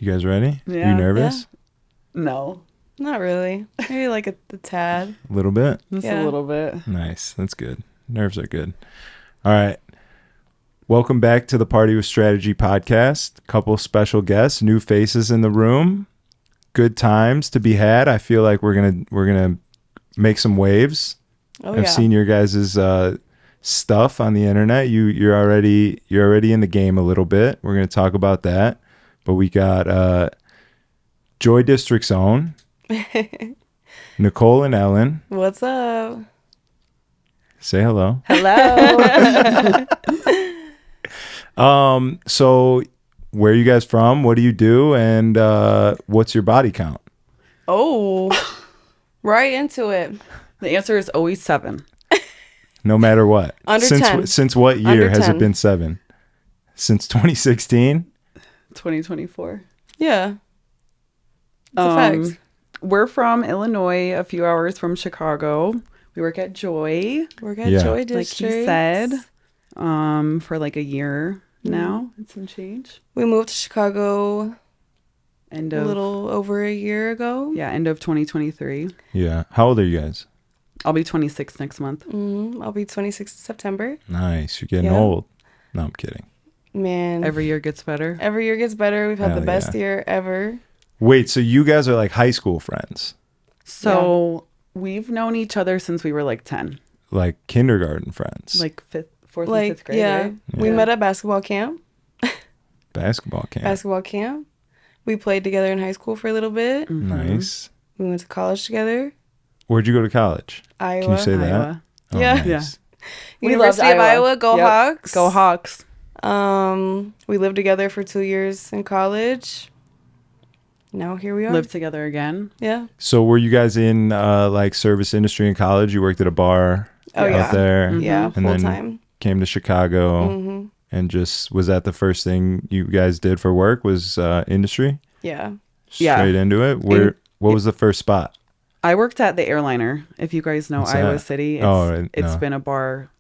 You guys ready? Yeah. You nervous? No. Not really. Maybe like the tad. A little bit? Just Yeah. a little bit. Nice. That's good. Nerves are good. All right. Welcome back to the Party with Strategy podcast. Couple special guests, new faces in the room. Good times to be had. I feel like we're gonna make some waves. I've seen your guys' stuff on the internet. You're already in the game a little bit. We're gonna talk about that. But we got Joy District's own Nicole and Ellen. What's up? Say hello. Hello. So where are you guys from? What do you do? And what's your body count? Oh, right into it. The answer is always 7. No matter what. Under since 10. Since what year Under has 10. it been 7? Since 2016? 2024. Yeah. It's a fact. We're from Illinois, a few hours from Chicago. We work at Joy, Work at Yeah. Joy like District. he said, for like a year now. It's some change. We moved to Chicago End a of little over a year ago. end of 2023. Yeah. How old are you guys? I'll be 26 next month. I'll be 26 in September. Nice. You're getting Yeah. old. No, I'm kidding. Man, Every year gets better. every year gets better. We've had Hell the best yeah. year ever. Wait, so you guys are like high school friends? So we've known each other since we were like 10, Like kindergarten friends? like fourth and Like, fifth grade. yeah, Right? we met at basketball camp. basketball camp. We played together in high school for a little bit. Nice. We went to college together. Where'd you go to college? Iowa. Can you say that? Iowa. Oh, Yeah. nice. Yeah. We University loved of Iowa. Go Yep. Hawks. Go Hawks. We lived together for 2 years in college. Now here we are. Lived together again. Yeah. So were you guys in like service industry in college? You worked at a bar Oh, out yeah. there? Yeah. And Full then time. came to Chicago and just, was that the first thing you guys did for work was industry? Yeah. Yeah. Straight into it? What was the first spot? I worked at the Airliner. If you guys know What's Iowa that? City, It's it's been a bar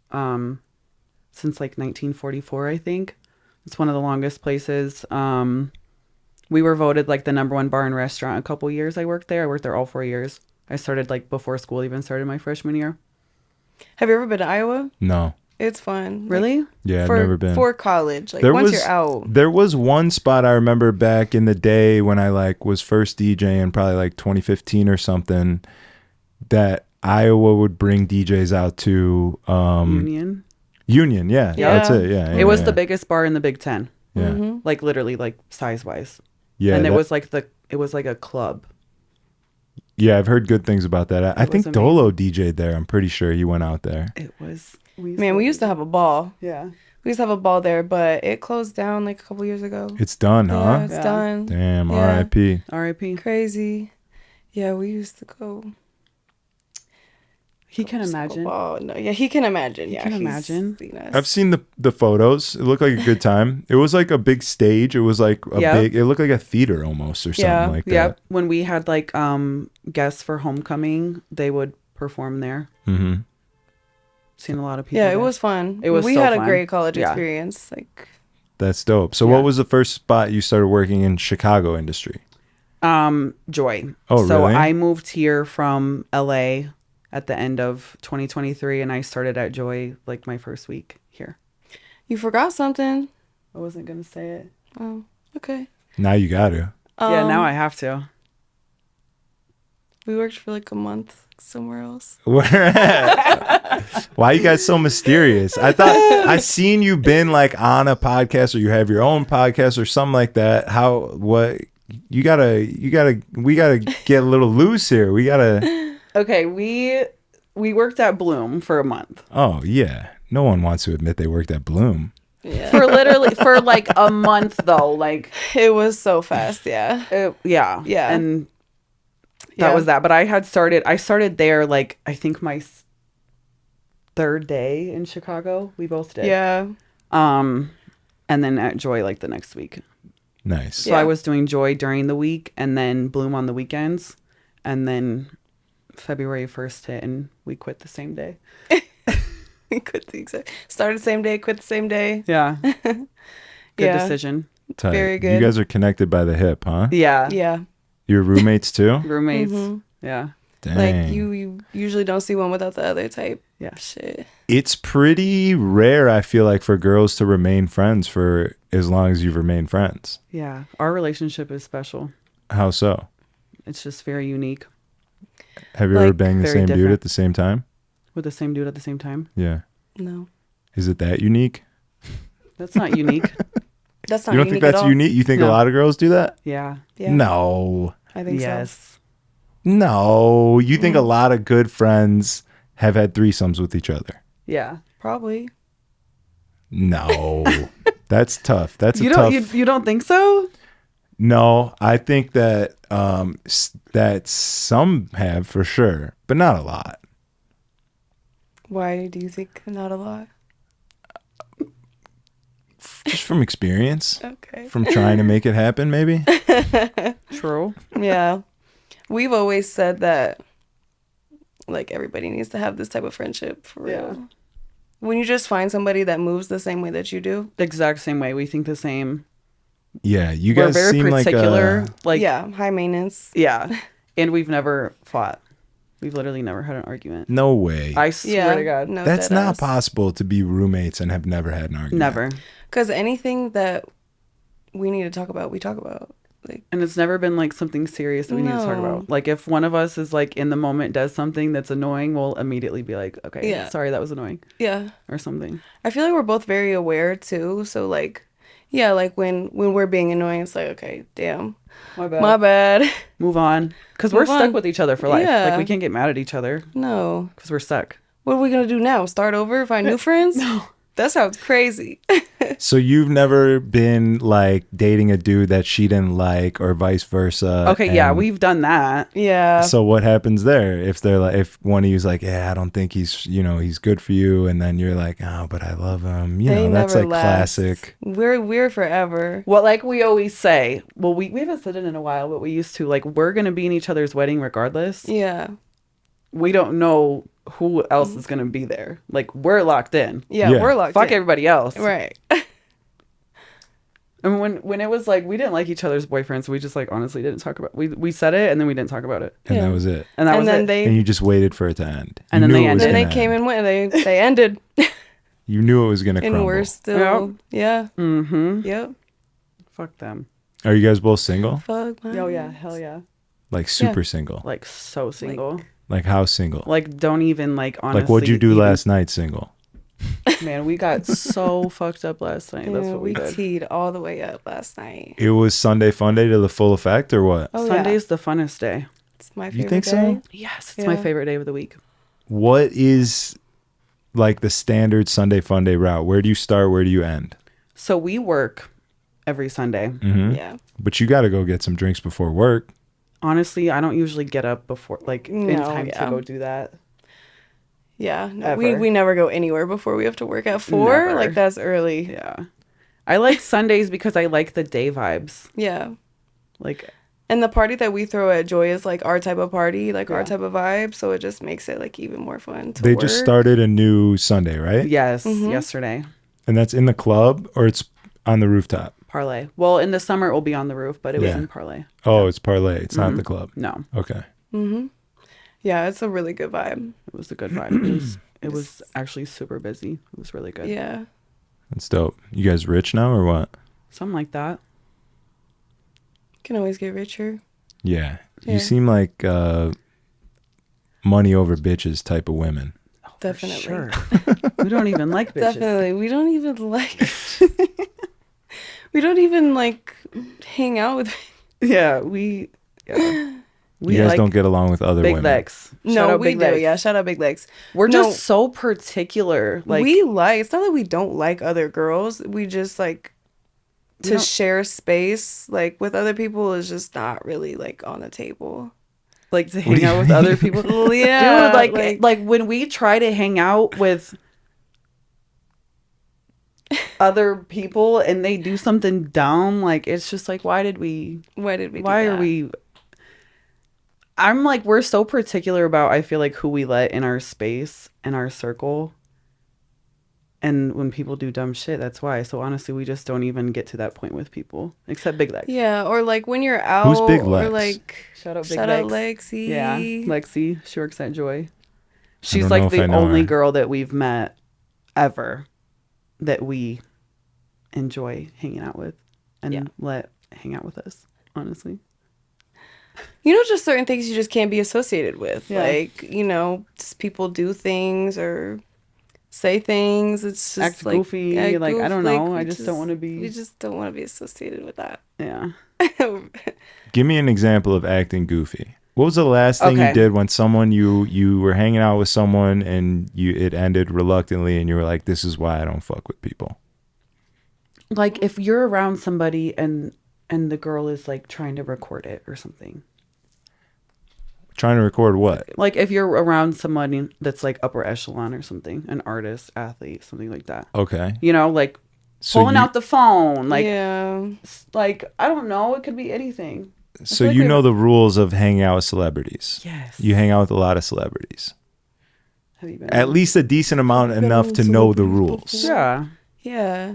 since like 1944, I think. It's one of the longest places. We were voted like the #1 bar and restaurant a couple years I worked there. I worked there all 4 years. I started like before school even started my freshman year. Have you ever been to Iowa? No. It's fun. Really? Yeah, I've for, never been. For college. Like There once was- you're out. There was one spot I remember back in the day when I like was first DJing, probably like 2015 or something, that Iowa would bring DJs out to Union, yeah. Yeah. That's it. Yeah. It was the biggest bar in the Big Ten. Yeah. Like literally like size-wise. Yeah. And that- it was like a club. Yeah, I've heard good things about that. I It think was Dolo DJ'd there. I'm pretty sure he went out there. It was Man, we used to have a ball. Yeah. We used to have a ball there, but it closed down like a couple years ago. It's done, Yeah, huh? it's Yeah. done. Damn, Yeah. R.I.P. R.I.P. Crazy. Yeah, we used to go. He can imagine. Oh no, yeah, he can imagine. He Yeah, can he's imagine. seen us. I've seen the photos. It looked like a good time. It was like a big stage. It was like a Yeah. big, it looked like a theater almost or something Yeah. like that. Yep. When we had like guests for homecoming, they would perform there. Mm-hmm. Seen a lot of people. Yeah, it there. was fun. It was We so had a fun. great college Yeah. experience. Like, That's dope. So Yeah. what was the first spot you started working in Chicago industry? Joy. Oh, so really? I moved here from LA at the end of 2023, and I started at Joy like my first week here. you forgot something. I wasn't gonna say it. Oh, okay. Now you got to. Yeah, now I have to. We worked for like a month somewhere else. Why you guys so mysterious? I thought I seen you been like on a podcast or you have your own podcast or something like that. What we gotta get a little loose here. We gotta. Okay, we worked at Bloom for a month. Oh yeah, no one wants to admit they worked at Bloom. Yeah. For like a month though, like It was so fast. Yeah. yeah, Yeah. and Yeah. that was that. But I started there like I think my third day in Chicago. We both did. Yeah. And then at Joy like the next week. Nice. So Yeah. I was doing Joy during the week and then Bloom on the weekends, and then February 1st hit and we quit the same day. Quit the exact. Started the same day, quit the same day. Yeah. Good Yeah. decision. Tight. Very good. You guys are connected by the hip, huh? Yeah. Yeah. You're roommates too? Roommates. Mhm. Yeah. Dang. Like you usually don't see one without the other type. Yeah. Shit. It's pretty rare, I feel like, for girls to remain friends for as long as you've remained friends. Yeah. Our relationship is special. How so? It's just very unique Have you ever Like, banged the very same dude different. at the same time? with the same dude at the same time. Yeah. No. Is it that unique? That's not unique. That's not You don't unique think that's at all. unique? You think a No. lot of girls do that? Yeah. Yeah. No. I think so. Yes. No. You think a lot of good friends have had threesomes with each other? Yeah. Probably. No. That's tough. That's You a don't tough. you don't think so? No, I think that that some have for sure, but not a lot. Why do you think not a lot? Just from experience, Okay. from trying to make it happen, maybe. True. Yeah. We've always said that like everybody needs to have this type of friendship for real. Yeah. When you just find somebody that moves the same way that you do. The exact same way. We think the same. Yeah, you We're guys very seem particular. like yeah, high maintenance. Yeah. And we've never fought. We've literally never had an argument. no way. I swear Yeah. to God. No, That's not deadass. possible to be roommates and have never had an argument. Never. Because anything that we need to talk about, we talk about. Like, And it's never been like something serious that we need to talk No. about. Like if one of us is like in the moment does something that's annoying, we'll immediately be like, okay, Yeah. sorry, that was annoying yeah. or something. I feel like we're both very aware too. So like, yeah, like when we're being annoying, it's like, okay, damn, My bad. my bad. Move on. Because we're Move stuck on. with each other for life. Yeah. Like we can't get mad at each other No. because we're stuck. What are we gonna do now? Start over? Find new friends? No. That sounds crazy. So you've never been like dating a dude that she didn't like, or vice versa. Okay, yeah, and we've done that. Yeah. So what happens there if they're like, if one of you's like, yeah, I don't think he's, he's good for you, and then you're like, oh, but I love him. They That's never like last. classic. We're forever. Well, like we always say, well, we haven't said it in a while, but we used to, like, we're going to be in each other's wedding regardless. Yeah. We don't know who else is going to be there. Like, we're locked in. Yeah, Yeah. we're locked Fuck in. everybody else. Right. And when it was like, we didn't like each other's boyfriends, we just like honestly didn't talk about we said it and then we didn't talk about it. And Yeah. that was it. And that And was then it. they And you just waited for it to end. And You then knew they it was ended. then they gonna came end. and went. They ended. You knew it was going to And crumble. we're still yeah. Mm-hmm. Yep. Fuck them. Are you guys both single? Fuck my Oh yeah, hell yeah. Like super single? Like so single. Like how single? Like don't even like honestly. Like what'd you do even- last night single? Man, we got so fucked up last night. That's Yeah, what we did. teed all the way up last night. It was Sunday fun day to the full effect or what? Oh, Sunday's the funnest day. yeah. It's my favorite You think day. so? Yes, it's my Yeah. favorite day of the week. What is like the standard Sunday fun day route? Where do you start? Where do you end? So we work every Sunday. Mm-hmm. Yeah. But you got to go get some drinks before work. Honestly, I don't usually get up before like in No, time yeah. to go do that. Yeah. No, Ever. we never go anywhere before we have to work at 4. Never. Like that's early. Yeah. I like Sundays because I like the day vibes. Yeah. Like And the party that we throw at Joy is like our type of party, like our Yeah. type of vibe. So it just makes it like even more fun to They work. just started a new Sunday, right? yes, Mm-hmm. yesterday. And that's in the club or it's on the rooftop? Parlay. Well, in the summer it will be on the roof, but it was Yeah. in Parlay. Oh, it's parlay. It's not the club. No, Okay. Mm-hmm. Yeah, it's a really good vibe. it was a good vibe. It was actually super busy. It was really good. Yeah. That's dope. You guys rich now or what? Something like that. Can always get richer. Yeah. Yeah. You seem like money over bitches type of women. Definitely. Sure. We don't even like bitches. Definitely. We don't even like we don't even like hang out with Yeah, we You guys like don't get along with other big women. legs. Shout No, out we big do. legs. Yeah, shout out big legs. We're No. just so particular. Like It's not that we don't like other girls. We just like We to don't- share space like with other people is just not really like on the table. like to do hang you out with mean? other people. Yeah, Dude, like when we try to hang out with other people and they do something dumb, like it's just like why did we why did we? why do are that? we I'm like we're so particular about I feel like who we let in our space and our circle. And when people do dumb shit, that's why. So honestly, we just don't even get to that point with people, except Big Lex. Yeah, or like when you're out. Who's Big Or Lex? like Shout out Big shout out Lex. Lexi. Yeah, Lexi. She works at Joy. She's don't know like if I the know only her. girl that we've met ever that we enjoy hanging out with and Yeah. let hang out with us, honestly. You know, just certain things you just can't be associated with. Yeah. Like, you know, just people do things or say things. It's just Act like goofy. act Like, I don't like, know. we I just don't want to be. We just don't want to be associated with that. Yeah. Give me an example of acting goofy. What was the last thing you Okay. did when someone you were hanging out with someone and it ended reluctantly and you were like, this is why I don't fuck with people? Like if you're around somebody and the girl is like trying to record it or something. Trying to record what? Like if you're around somebody that's like upper echelon or something, an artist, athlete, something like that. Okay. You know, like So pulling out the phone, like yeah. like I don't know, it could be anything. So feel like you we know have- the rules of hanging out with celebrities. Yes. You hang out with a lot of celebrities. Have you been At least a decent amount Been enough on to know the celebrities rules. before. Yeah, Yeah.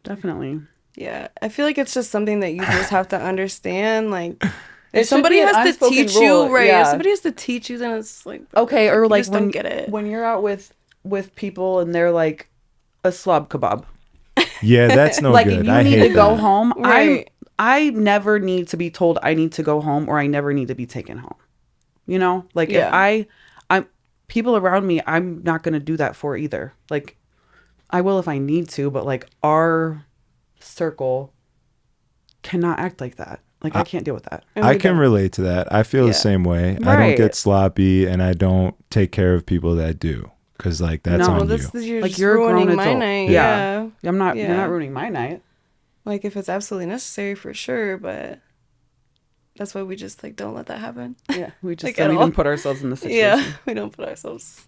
definitely. Yeah. I feel like it's just something that you just have to understand. Like, It if should somebody be an has to unspoken teach rule, you, right? yeah. If somebody has to teach you, then it's like, Okay, or you like just when don't get it. when you're out with people and they're like a slob kebab. Yeah, that's no Like good. if you I need hate to go that. home, Right. I never need to be told I need to go home or I never need to be taken home. You know? Like Yeah. if I'm people around me, I'm not going to do that for either. Like I will if I need to, but like our circle cannot act like that. Like I can't deal with that. And I we can don't- relate to that. I feel Yeah. the same way. I don't Right. get sloppy and I don't take care of people that do. Because like that's No, on Well, you. you're Like, just you're a grown ruining my adult. night. Yeah. Yeah. You're not Yeah. ruining my night. Like if it's absolutely necessary for sure, but that's why we just like don't let that happen. Yeah, we just Like, don't at even all. put ourselves in the situation. Yeah, we don't put ourselves.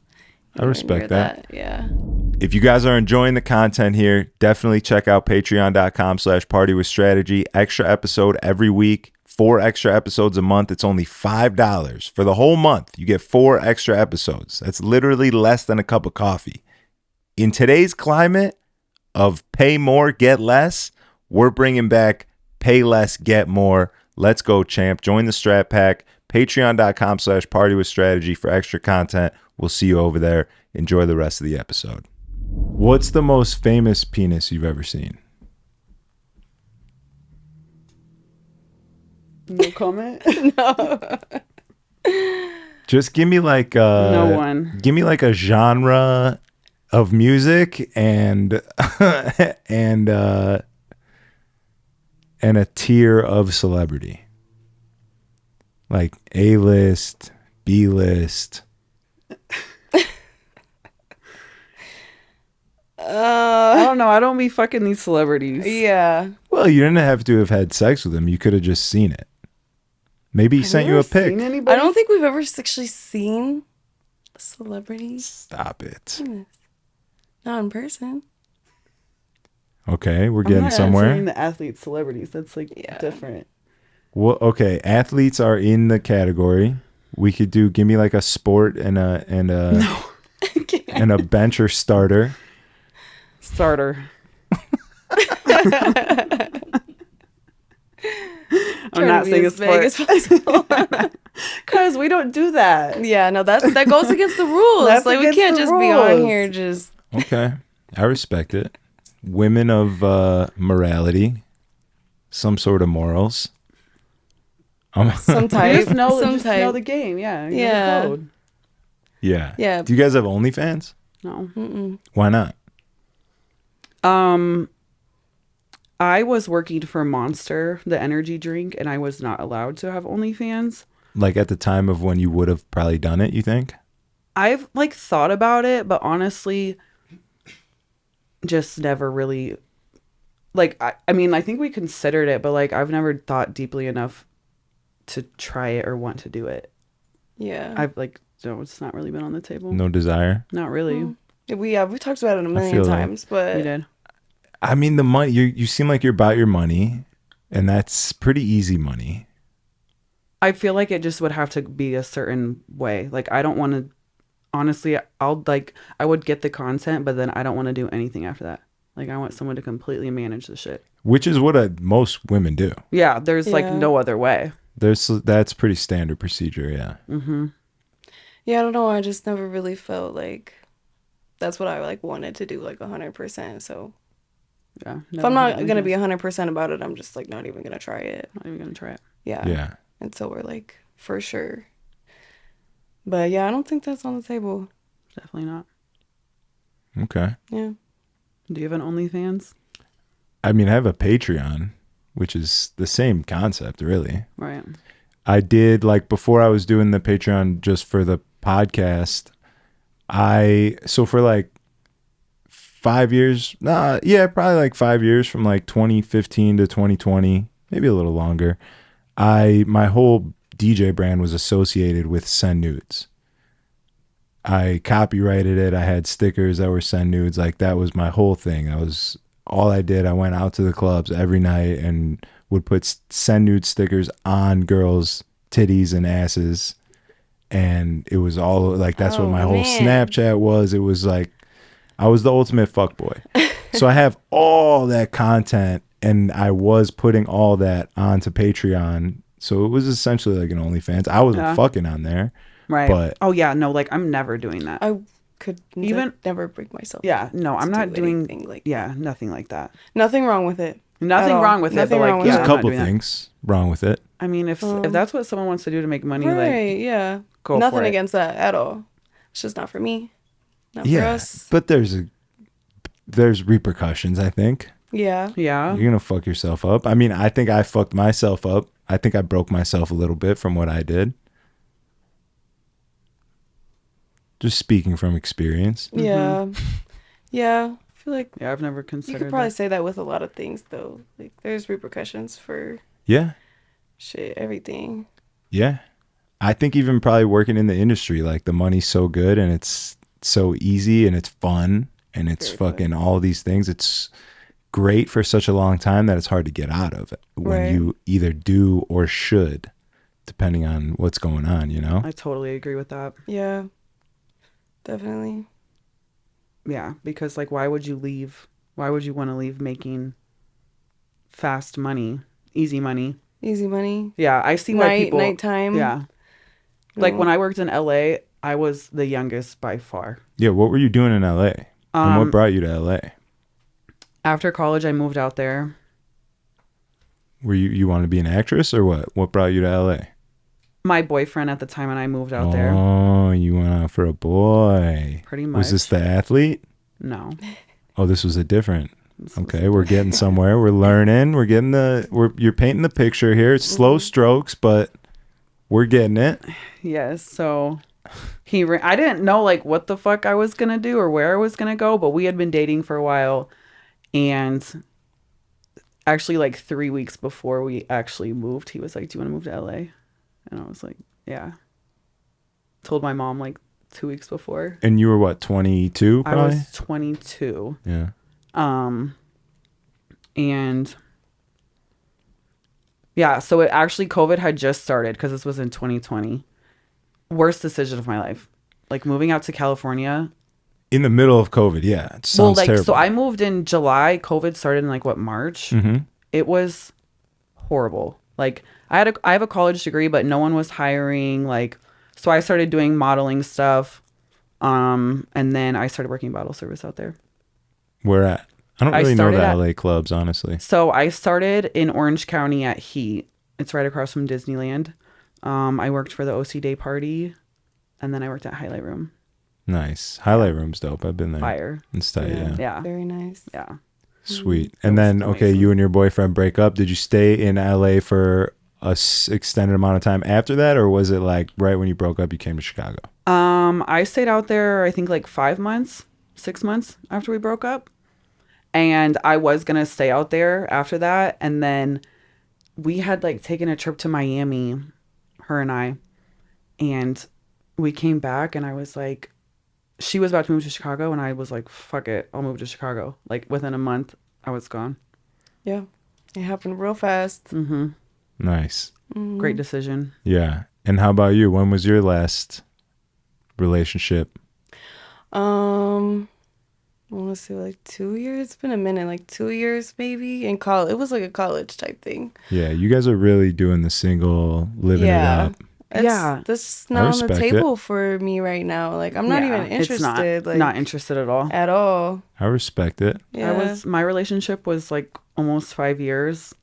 I respect near that. Yeah. If you guys are enjoying the content here, definitely check out patreon.com/partywithstrategy. Extra episode every week, 4 extra episodes a month. It's only $5 for the whole month. You get 4 extra episodes. That's literally less than a cup of coffee. In today's climate of pay more, get less, we're bringing back pay less, get more. Let's go, champ. Join the Strat Pack. Patreon.com/partywithstrategy for extra content. We'll see you over there. Enjoy the rest of the episode. What's the most famous penis you've ever seen? No comment. Just give me like No one. Give me like a genre of music and and a tier of celebrity. Like A-list, B-list. I don't know. I don't be fucking these celebrities. Yeah. Well, you didn't have to have had sex with him. You could have just seen it. Maybe he sent you a pic. Seen anybody? I don't think we've ever actually seen celebrities. Stop it. Not in person. Okay, we're I'm getting not somewhere. answering the athlete celebrities. That's like Yeah. different. Well, okay, athletes are in the category. We could do give me like a sport and a and a bench or starter. Starter. I'm Trying not to be saying a as vague sport as possible. because we don't do that. Yeah, no, that goes against the rules. That's Like we against can't the just be on rules. here just Okay, I respect it. Women of morality, some sort of morals. some You type. just know, some just type. know the game. Yeah. You know Yeah. the code. Yeah. Yeah. Do you guys have OnlyFans? No. Why not? I was working for Monster, the energy drink, and I was not allowed to have OnlyFans. Like at the time of when you would have probably done it, you think? I've like thought about it, but honestly, just never really. Like I mean, I think we considered it, but like I've never thought deeply enough to try it or want to do it. Yeah. I've like no, it's not really been on the table. No desire. Not really. We talked about it a feel million that. times, but We did. I mean, the money. You seem like you're about your money, and that's pretty easy money. I feel like it just would have to be a certain way. Like I don't want to. honestly, I would get the content, but then I don't want to do anything after that. Like, I want someone to completely manage the shit. Which is what most women do. Yeah, there's like Yeah. no other way. That's pretty standard procedure, yeah. Mm-hmm. Yeah, I don't know. I just never really felt like that's what I like wanted to do like 100%. So Yeah. if I'm not gonna be 100% about it, I'm just like not even gonna try it. not even gonna try it. Yeah. Yeah. And so we're like for sure. But yeah, I don't think that's on the table. Definitely not. Okay. Yeah. Do you have an OnlyFans? I mean, I have a Patreon, which is the same concept, really. Right. I did, like, before I was doing the Patreon just for the podcast, so for like 5 years, probably like 5 years from like 2015 to 2020, maybe a little longer, my whole DJ brand was associated with Send Nudes. I copyrighted it. I had stickers that were Send Nudes. Like, that was my whole thing. All I did. I went out to the clubs every night and would put Send Nude stickers on girls' titties and asses. And it was all like, that's what my whole Snapchat was. It was like, I was the ultimate fuckboy. So I have all that content and I was putting all that onto Patreon. So it was essentially like an OnlyFans. I wasn't fucking on there. Right. But oh yeah, no, like I'm never doing that. I could Even never bring myself. Yeah, no, I'm not doing anything like nothing like that. nothing wrong with it. Nothing wrong with Nothing it. But wrong like, with there's it. a I'm not couple doing that. things wrong with it. I mean, if that's what someone wants to do to make money, Right, like yeah. go Nothing for it. against that at all. It's just not for me. Not for Yeah, us. but there's repercussions, I think. Yeah. Yeah. You're gonna fuck yourself up. I mean, I think I fucked myself up. I think I broke myself a little bit from what I did. Just speaking from experience. Yeah. Yeah. I feel like Yeah, I've never you considered could probably that. say that with a lot of things though. Like there's repercussions for Yeah. shit, everything. Yeah. I think even probably working in the industry, like the money's so good and it's so easy and it's fun and it's Very fucking all these things. It's great for such a long time that it's hard to get out of it when Right. you either do or should, depending on what's going on, you know? I totally agree with that. Yeah. Definitely. Yeah, because like, why would you leave? Why would you want to leave making fast money, easy money? Easy money. Yeah, I see why people. Nighttime. Yeah, like when I worked in LA, I was the youngest by far. Yeah, what were you doing in LA? And what brought you to LA? After college, I moved out there. Were you want to be an actress or what? What brought you to LA? My boyfriend at the time, and I moved out there. Oh, you went out for a boy. Pretty much. Was this the athlete? No. Oh, this was a different. Okay, we're getting somewhere. We're learning. We're getting you're painting the picture here. It's slow strokes, but we're getting it. Yes. So I didn't know like what the fuck I was gonna do or where I was gonna go, but we had been dating for a while, and actually like 3 weeks before we actually moved, he was like, "Do you want to move to LA?" And I was like, "Yeah." Told my mom like 2 weeks before. And you were what, 22 probably? I was 22. Yeah. And yeah, so it actually COVID had just started because this was in 2020. Worst decision of my life. Like moving out to California. In the middle of COVID, yeah. It sounds terrible. So I moved in July. COVID started in like what, March? Mm-hmm. It was horrible. Like I have a college degree, but no one was hiring. Like, so I started doing modeling stuff. And then I started working bottle service out there. Where at? I don't really know the started LA clubs, honestly. So I started in Orange County at Heat. It's right across from Disneyland. I worked for the OC Day Party, and then I worked at Highlight Room. Nice. Highlight Room's dope. I've been there. Fire. It's tight, yeah. Yeah. Very nice. Yeah. Sweet. That And was then, okay, amazing. you and your boyfriend break up. Did you stay in LA for a extended amount of time after that, or was it like right when you broke up, you came to Chicago? I stayed out there, I think like 5 months, 6 months after we broke up. And I was going to stay out there after that. And then we had like taken a trip to Miami, her and I. And we came back and I was like, she was about to move to Chicago. And I was like, fuck it, I'll move to Chicago. Like within a month, I was gone. Yeah. It happened real fast. Mm-hmm. Nice. Great decision. Yeah. And how about you? When was your last relationship? I want to say like 2 years. It's been a minute, like 2 years maybe. In college, it was like a college type thing. Yeah, you guys are really doing the single, living it up. Yeah. That's I not on the respect table for me right now. Like I'm not even It's interested. not, like not interested at all. at all. I respect it. Yeah. My relationship was like almost 5 years,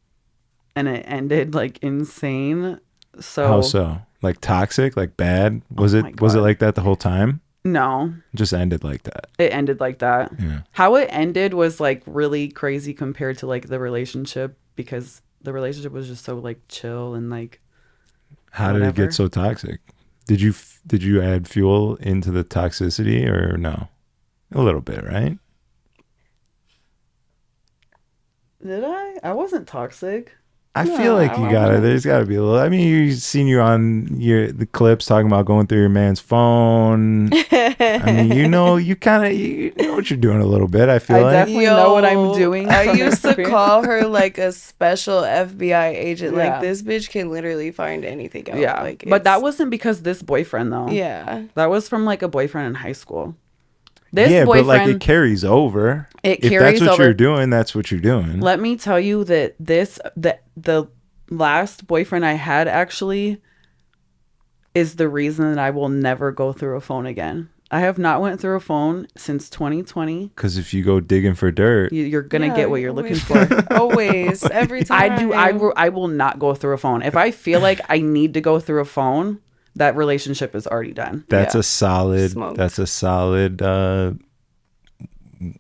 and it ended like insane. So How so? Like toxic, like bad? Was Oh it my was it God. like that the whole time? no, Just ended like that. it ended like that. Yeah. How it ended was like really crazy compared to like the relationship, because the relationship was just so like chill and like How did it whatever. get so toxic? Did you add fuel into the toxicity or no? A little bit, right? Did I? I wasn't toxic. I No, feel like you I gotta. wouldn't. There's gotta be a little. I mean, you've seen you on the clips talking about going through your man's phone. I mean, you know what you're doing a little bit. I feel I like. definitely know what I'm doing I from used to experience. call her like a special FBI agent. Yeah. Like this bitch can literally find anything out. Yeah, Like, but that it's- wasn't because this boyfriend though. yeah. That was from like a boyfriend in high school. This yeah, boyfriend, but like it carries over. It If carries that's what over. you're doing, that's what you're doing. Let me tell you that the last boyfriend I had actually is the reason that I will never go through a phone again. I have not went through a phone since 2020. Because if you go digging for dirt, You're gonna Yeah, get what you're looking always. for. Always. Every time. I will not go through a phone. If I feel like I need to go through a phone, that relationship is already done. that's Yeah. a solid. Smoked. That's a solid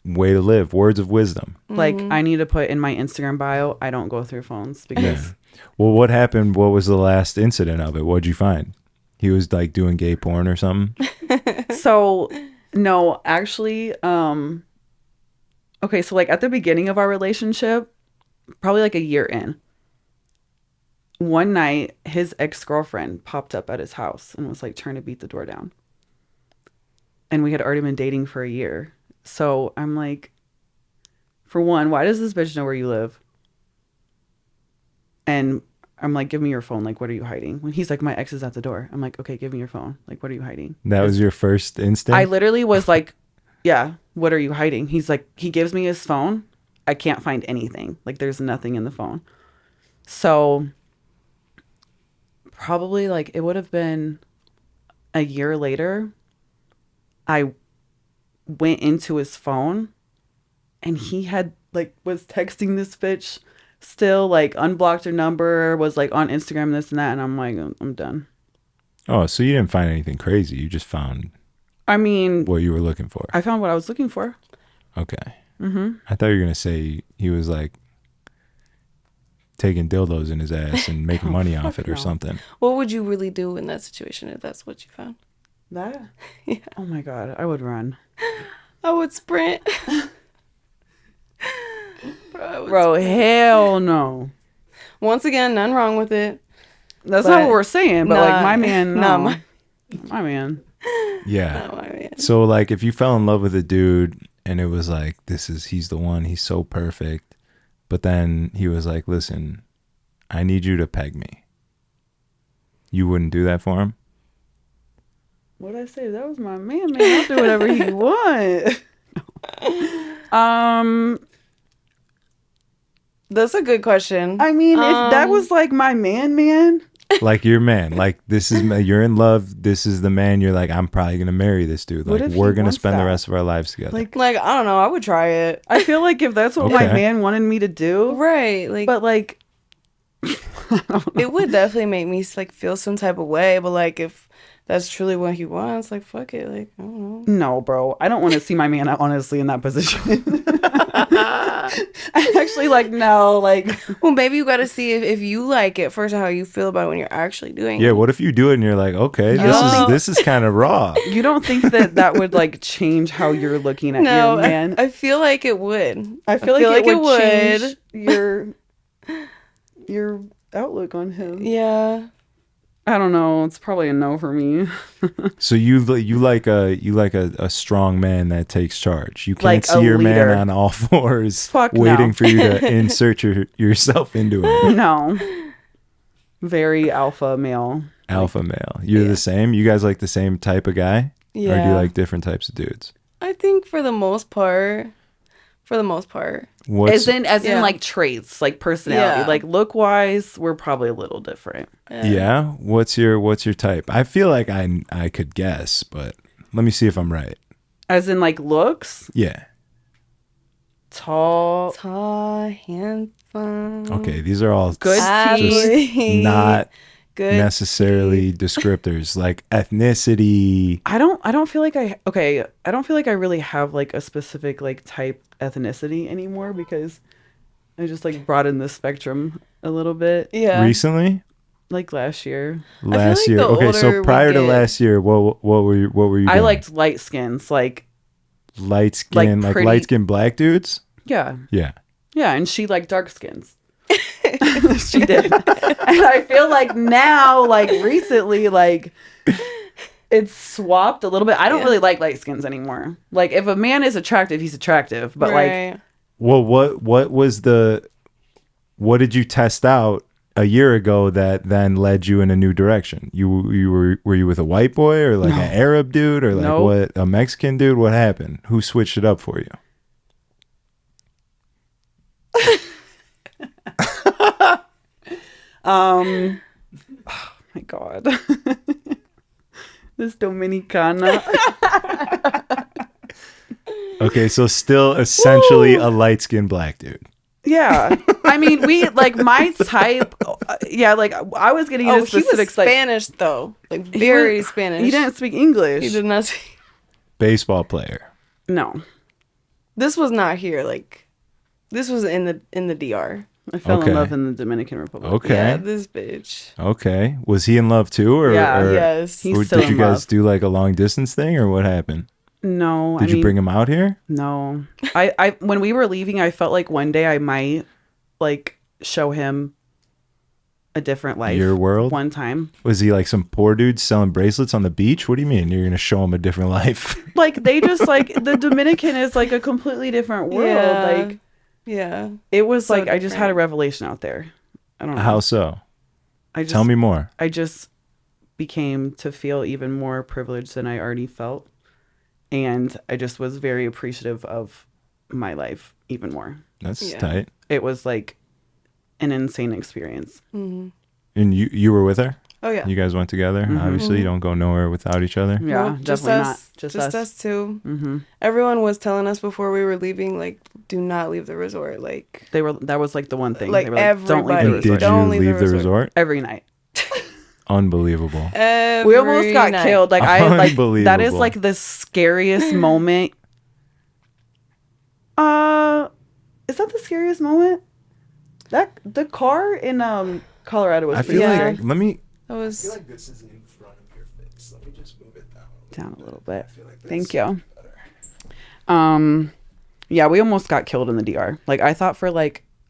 way to live. Words of wisdom. Like I need to put in my Instagram bio, I don't go through phones because Yeah. Well, what happened? What was the last incident of it? What'd you find? He was like doing gay porn or something. So no, actually, okay, so like at the beginning of our relationship, probably like a year in, one night his ex-girlfriend popped up at his house and was like trying to beat the door down. And we had already been dating for a year. So I'm like, for one, why does this bitch know where you live? And I'm like, give me your phone. Like, what are you hiding? When he's like, my ex is at the door. I'm like, okay, give me your phone. Like, what are you hiding? That was your first instinct. I literally was like, yeah, what are you hiding? He's like, he gives me his phone. I can't find anything. Like, there's nothing in the phone. So probably like it would have been a year later, I went into his phone and he had like was texting this bitch still, like unblocked her number, was like on Instagram, this and that. And I'm like, I'm done. Oh, so you didn't find anything crazy. You just found I mean, what you were looking for. I found what I was looking for. Okay. Mm-hmm. I thought you were going to say he was like taking dildos in his ass and making money off it or no. something. What would you really do in that situation if that's what you found? That? Yeah. Oh my God, I would run. I would sprint. I would Bro, sprint. hell no. Once again, nothing wrong with it. That's But not what we're saying, but like not- my man, no. not my- my man. Yeah. Oh, my man. So like if you fell in love with a dude and it was like, he's the one, he's so perfect. But then he was like, listen, I need you to peg me. You wouldn't do that for him? What'd I say? That was my man, man. I'll do whatever he want. That's a good question. I mean, if that was like my man, Like your man, like you're in love. This is the man. You're like, I'm probably going to marry this dude. What Like if he we're going to wants spend the that? rest of our lives together. like Like, I don't know. I would try it. I feel like if that's what my Okay. man wanted me to do, Right. Like, but like it would definitely make me like feel some type of way. But like, if that's truly what he wants, like, fuck it. Like, I don't know. no, bro. I don't want to see my man honestly in that position. I actually like no, like Well, maybe you got to see if you like it first, how you feel about it when you're actually doing yeah. it. What if you do it and you're like, okay, No. this is kind of raw. you don't think that would like change how you're looking at No, your man? I feel like it would. I feel like it would change your outlook on him. Yeah. I don't know. It's probably a no for me. So you like a strong man that takes charge. You can't Like a see your leader. man on all fours Fuck no. waiting for you to insert yourself into him. No. Very alpha male. Alpha male. You're Yeah. the same. You guys like the same type of guy. Yeah. Or do you like different types of dudes? I think for the most part. What's As in Yeah. like traits, like personality, Yeah. like look wise, we're probably a little different. yeah? What's your type? I feel like I could guess, but let me see if I'm right. As in like looks, Yeah. tall, handsome. Okay, these are all Good just teeth. not Good necessarily descriptors like ethnicity. I don't feel like I don't feel like I really have like a specific like type ethnicity anymore because I just like broadened the spectrum a little bit Yeah. Recently? like last year. Last like year. the Okay, so older we prior to get- last year, what were you I doing? liked light skins, like light skin, like pretty- light skin black dudes? yeah. Yeah. Yeah, and she liked dark skins. She did. And I feel like now, like recently, like it's swapped a little bit. I don't really like light skins anymore. Like if a man is attractive, he's attractive. But like Right. Well, what did you test out a year ago that then led you in a new direction? Were you with a white boy or like an Arab dude or like Nope. what, a Mexican dude? What happened? Who switched it up for you? oh my god. This Dominicana. Okay, so still essentially a light skinned black dude. Yeah. I mean, we like my type. Yeah, like I was getting into He was specifics. Like Spanish though, like very Spanish. he didn't speak English. He did not speak. Baseball player. No, This was not here. Like, this was in the DR. I fell Okay. in love in the Dominican Republic. Okay. Yeah, this bitch. Okay. Was he in love too? Or, Yeah, or Yes. He's or still did you in guys love. do like a long distance thing or what happened? No, Did you bring him out here? No, I when we were leaving, I felt like one day I might like show him a different life. Your world? One time, Was he like some poor dude selling bracelets on the beach? What do you mean? You're going to show him a different life? like they just like the Dominican is like a completely different world. Yeah. Like Yeah. it was So like I just had a different. revelation out there. I don't know. How so? I just Tell me more. I just became to feel even more privileged than I already felt. And I just was very appreciative of my life even more. That's Yeah. tight. It was like an insane experience. Mm-hmm. And you were with her? Oh yeah. You guys went together? Obviously, you don't go nowhere without each other. Yeah, Nope, just definitely us, not. Just us too. Mm-hmm. Everyone was telling us before we were leaving, like, do not leave the resort. Like, That was like the one thing. Like They were don't leave everybody. the And resort. did you Don't leave leave the the resort. resort? Every night. Unbelievable. We almost got night. killed. Like I like that is Unbelievable. like the scariest moment. Is that the scariest moment? That the car in Colorado was I pretty feel Yeah. like, let me, That was this is in front of your face. Let me just move it down a little bit. like Thank you. Yeah, we almost got killed in the DR. Like I thought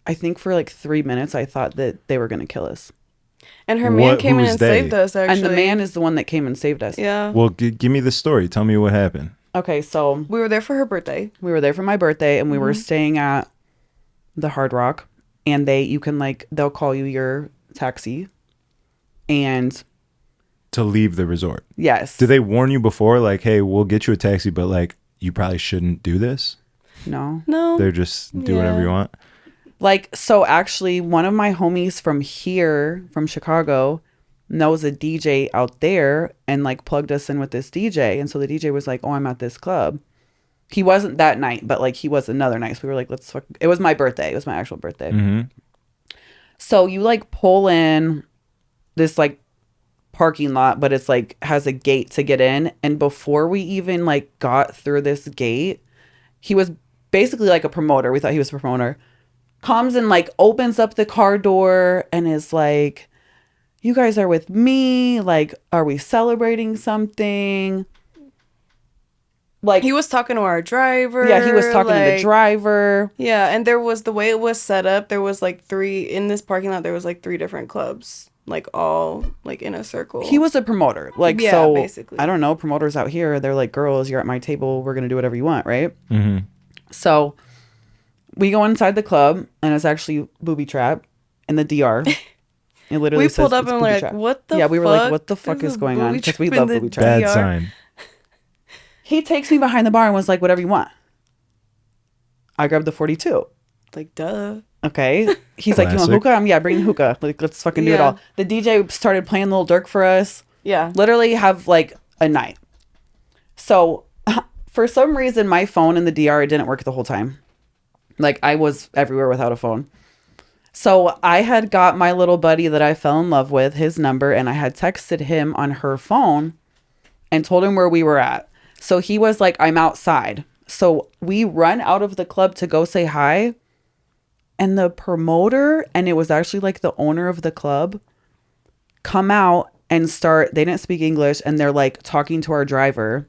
I think for like 3 minutes I thought that they were gonna kill us. and her man What- came in who's and they? saved us. Actually, And the man is the one that came and saved us. yeah. Well, give me the story. Tell me what happened. Okay, so We were there for her birthday. we were there for my birthday and we were staying at the Hard Rock and they'll call you your taxi and To leave the resort. yes. Did they warn you before? Like, hey, we'll get you a taxi, but like, you probably shouldn't do this. No. No. They're just do whatever Yeah. you want. Like, so actually, one of my homies from here, from Chicago, knows a DJ out there and like plugged us in with this DJ. And so the DJ was like, oh, I'm at this club. He wasn't that night, but like he was another night. So we were like, let's fuck. It was my birthday. It was my actual birthday. Mm-hmm. So you like pull in this like parking lot, but it's like has a gate to get in. And before we even like got through this gate, he was basically like a promoter. We thought he was a promoter. Comes and like opens up the car door and is like, you guys are with me. Like, are we celebrating something? Like, He was talking to our driver. yeah, he was talking to the like- driver. Yeah, and there was the way it was set up. There was like three in this parking lot. There was like three different clubs, like all like in a circle. He was a promoter. Like, Yeah, so basically. I don't know, promoters out here, they're like, girls, you're at my table. We're going to do whatever you want. Right. Mm-hmm. So we go inside the club and it's actually booby trap in the DR. It literally We says pulled up it's and booby we're like, trap. what the Yeah, we were like, fuck? what the fuck There's is a going on? booby Because we trap love in the booby trap. Bad DR. sign. He takes me behind the bar and was like, whatever you want. I grabbed the 42. Like, duh. Okay. He's like, you want Classic. hookah? Yeah, bring hookah. Like, let's fucking do it Yeah. all. The DJ started playing Lil Durk for us. Yeah. Literally have like a night. So for some reason, my phone in the DR didn't work the whole time. Like, I was everywhere without a phone. So I had got my little buddy that I fell in love with, his number, and I had texted him on her phone and told him where we were at. So he was like, I'm outside. So we run out of the club to go say hi. And the promoter, and it was actually like the owner of the club, come out and start, they didn't speak English, and they're like talking to our driver.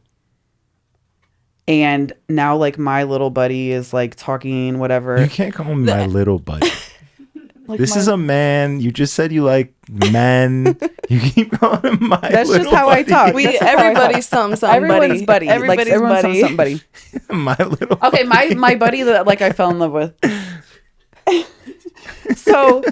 And now like my little buddy is like talking whatever. You can't call him my little buddy. Like This is a man. You just said you like men. You keep calling him my That's little just how I buddy. talk. We That's just how I everybody's talk. something Everyone's buddy. Everybody's Like, everyone's buddy. something buddy. My little Okay, my buddy that like I fell in love with. So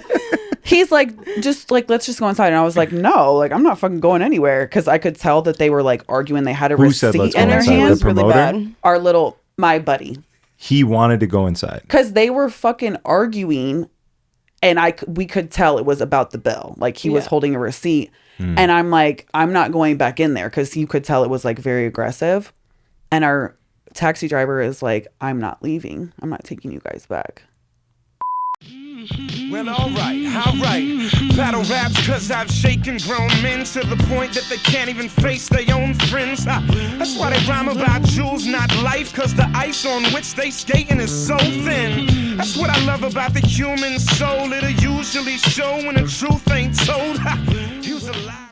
he's like, just like, let's just go inside. And I was like, no, like I'm not fucking going anywhere, because I could tell that they were like arguing. They had a Who said let's receipt go in their inside? The hand. was really promoter? bad. Our little my buddy, He wanted to go inside. because they were fucking arguing, and we could tell it was about the bill. Like he was Yeah. holding a receipt, and I'm like, I'm not going back in there, because you could tell it was like very aggressive. And our taxi driver is like, I'm not leaving. I'm not taking you guys back. Well, alright. Battle raps cause I've shaken grown men to the point that they can't even face their own friends. That's why they rhyme about jewels, not life, cause the ice on which they skating is so thin. That's what I love about the human soul. It'll usually show when the truth ain't told. Use a lie.